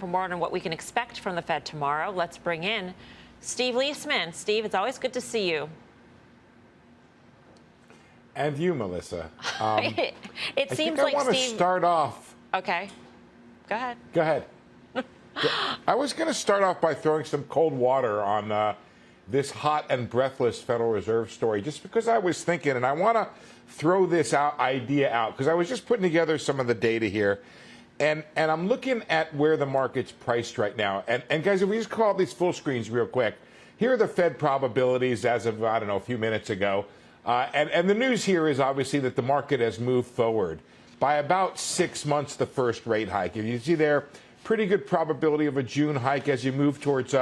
For more on what we can expect from the Fed tomorrow, let's bring in Steve Leisman. Steve, it's always good to see you. And you, Melissa. It seems like I want to start off. Okay. Go ahead. Go ahead. I was going to start off by throwing some cold water on this hot and breathless Federal Reserve story, just because I was thinking, and I want to throw this idea out, because I was just putting together some of the data here. And I'm looking at where the market's priced right now. And guys, if we just call up these full screens real quick, here are the Fed probabilities as of, I don't know, a few minutes ago. And the news here is obviously that the market has moved forward by about 6 months, the first rate hike. If you see there, pretty good probability of a June hike. As you move towards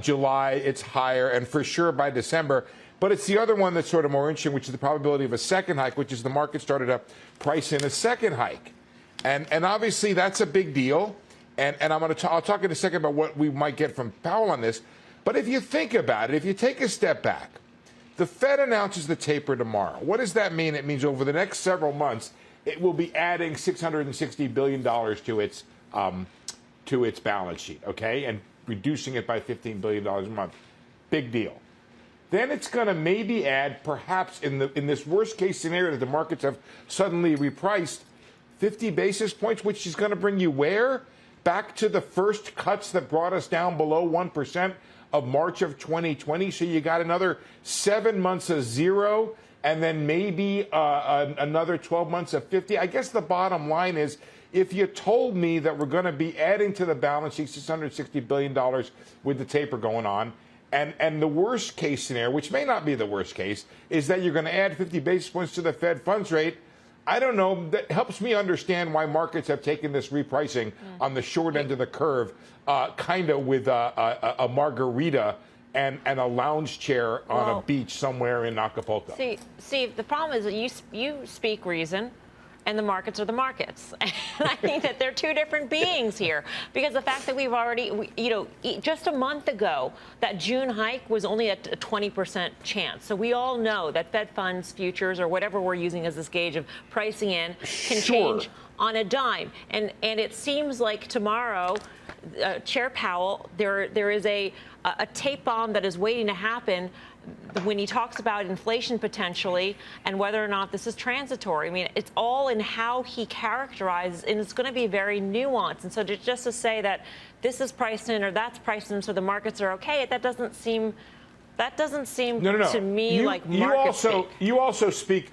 July, it's higher, and for sure by December. But it's the other one that's sort of more interesting, which is the probability of a second hike, which is the market started to price in a second hike. And obviously that's a big deal. And I'll talk in a second about what we might get from Powell on this. But if you think about it, if you take a step back, the Fed announces the taper tomorrow. What does that mean? It means over the next several months, it will be adding $660 billion to its balance sheet, okay, and reducing it by $15 billion a month. Big deal. Then it's going to maybe add, perhaps in this worst case scenario that the markets have suddenly repriced, 50 basis points, which is going to bring you where? Back to the first cuts that brought us down below 1% of March of 2020. So you got another 7 months of zero, and then maybe another 12 months of 50. I guess the bottom line is, if you told me that we're going to be adding to the balance sheet $660 billion with the taper going on, and the worst case scenario, which may not be the worst case, is that you're going to add 50 basis points to the Fed funds rate, I don't know. That helps me understand why markets have taken this repricing on the short end of the curve, kind of with a margarita and a lounge chair on a beach somewhere in Acapulco. See, Steve, the problem is that you speak reason, and the markets are the markets. And I think that they're two different beings here, because the fact that we've already, just a month ago, that June hike was only a 20% chance. So we all know that Fed funds futures, or whatever we're using as this gauge of pricing in, can change on a dime. And it seems like tomorrow, Chair Powell, there is a tape bomb that is waiting to happen when he talks about inflation potentially and whether or not this is transitory. I mean, it's all in how he characterizes, and it's going to be very nuanced. And so just to say that this is priced in or that's priced in so the markets are okay, that doesn't seem to me like market speak.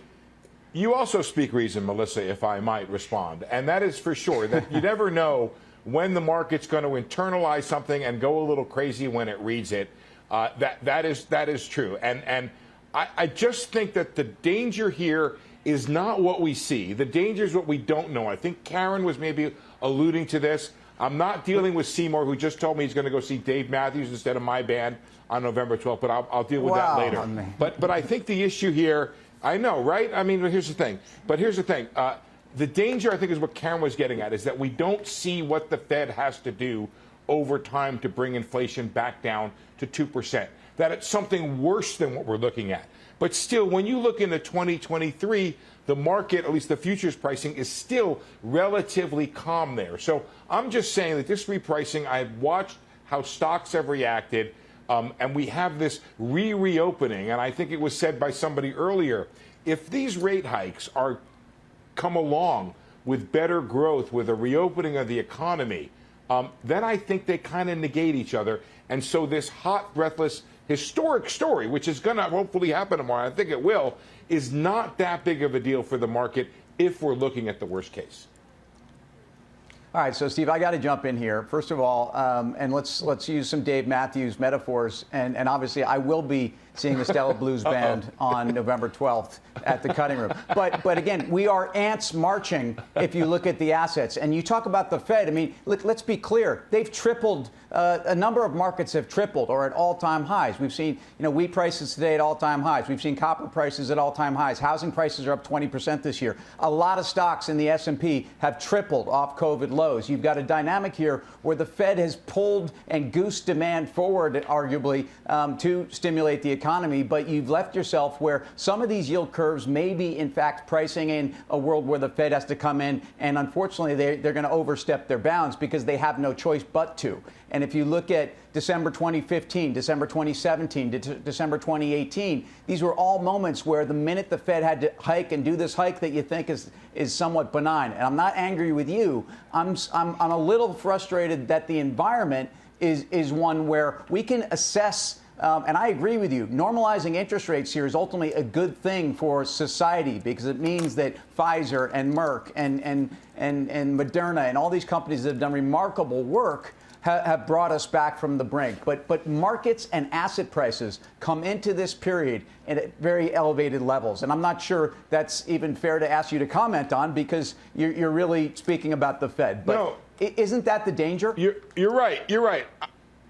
You also speak reason, Melissa, if I might respond. And that is for sure that you never know when the market's going to internalize something and go a little crazy when it reads it. That is true. And I just think that the danger here is not what we see. The danger is what we don't know. I think Karen was maybe alluding to this. I'm not dealing with Seymour, who just told me he's going to go see Dave Matthews instead of my band on November 12th, but I'll deal with that later. But I think the issue here, I know, right? I mean, here's the thing. The danger, I think, is what Karen was getting at, is that we don't see what the Fed has to do over time to bring inflation back down to 2%. That it's something worse than what we're looking at. But still, when you look into 2023, the market, at least the futures pricing, is still relatively calm there. So I'm just saying that this repricing, I've watched how stocks have reacted, and we have this reopening. And I think it was said by somebody earlier, if these rate hikes come along with better growth, with a reopening of the economy, then I think they kind of negate each other. And so this hot, breathless, historic story, which is going to hopefully happen tomorrow, I think it will, is not that big of a deal for the market if we're looking at the worst case. All right, so Steve, I got to jump in here. First of all, and let's use some Dave Matthews metaphors. And obviously, I will be seeing the Stella Blues Band on November 12th at the Cutting Room. But again, we are ants marching if you look at the assets. And you talk about the Fed. I mean, let's be clear. They've tripled. A number of markets have tripled or at all-time highs. We've seen, wheat prices today at all-time highs. We've seen copper prices at all-time highs. Housing prices are up 20% this year. A lot of stocks in the S&P have tripled off COVID lows. You've got a dynamic here where the Fed has pulled and goosed demand forward, arguably, to stimulate the economy. economy, but you've left yourself where some of these yield curves may be, in fact, pricing in a world where the Fed has to come in, and unfortunately, they're going to overstep their bounds because they have no choice but to. And if you look at December 2015, December 2017, December 2018, these were all moments where the minute the Fed had to hike and do this hike that you think is somewhat benign. And I'm not angry with you. I'm a little frustrated that the environment is one where we can assess. And I agree with you. Normalizing interest rates here is ultimately a good thing for society because it means that Pfizer and Merck and Moderna and all these companies that have done remarkable work have brought us back from the brink. But markets and asset prices come into this period at very elevated levels. And I'm not sure that's even fair to ask you to comment on because you're really speaking about the Fed. But no, isn't that the danger? You're right. You're right.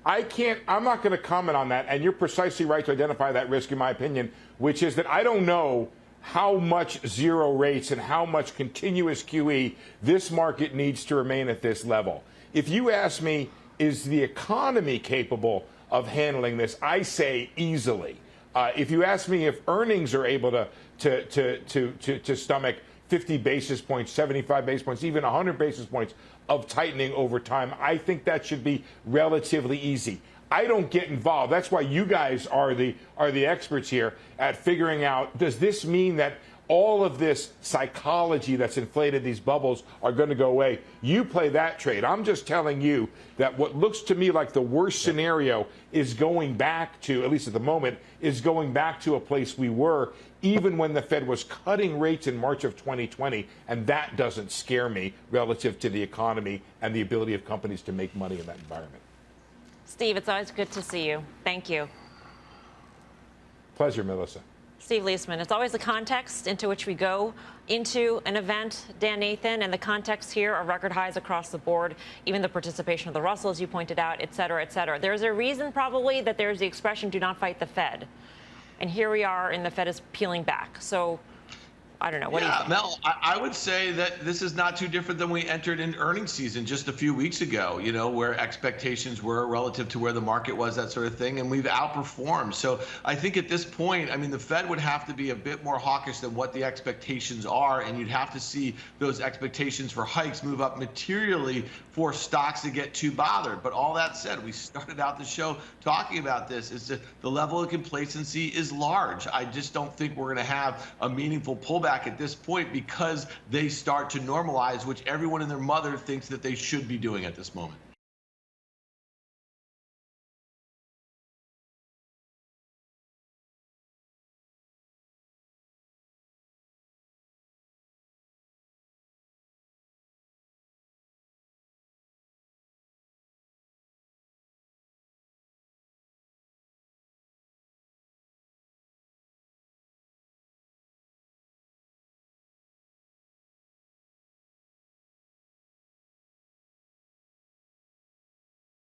I'm not going to comment on that. And you're precisely right to identify that risk, in my opinion, which is that I don't know how much zero rates and how much continuous QE this market needs to remain at this level. If you ask me, is the economy capable of handling this? I say easily. If you ask me if earnings are able to stomach 50 basis points, 75 basis points, even 100 basis points of tightening over time, I think that should be relatively easy. I don't get involved. That's why you guys are the experts here at figuring out, does this mean that all of this psychology that's inflated these bubbles are going to go away? You play that trade. I'm just telling you that what looks to me like the worst scenario is going back to, at least at the moment, is going back to a place we were even when the Fed was cutting rates in March of 2020. And that doesn't scare me relative to the economy and the ability of companies to make money in that environment. Steve, it's always good to see you. Thank you. Pleasure, Melissa. Steve Leisman, it's always the context into which we go into an event, Dan Nathan, and the context here are record highs across the board, even the participation of the Russell, as you pointed out, et cetera, et cetera. There's a reason probably that there's the expression, do not fight the Fed. And here we are, and the Fed is peeling back. So I don't know. What do you think? Mel, I would say that this is not too different than we entered in earnings season just a few weeks ago, you know, where expectations were relative to where the market was, that sort of thing, and we've outperformed. So I think at this point, I mean, the Fed would have to be a bit more hawkish than what the expectations are, and you'd have to see those expectations for hikes move up materially for stocks to get too bothered. But all that said, we started out the show talking about this, is that the level of complacency is large. I just don't think we're going to have a meaningful pullback at this point because they start to normalize, which everyone and their mother thinks that they should be doing at this moment.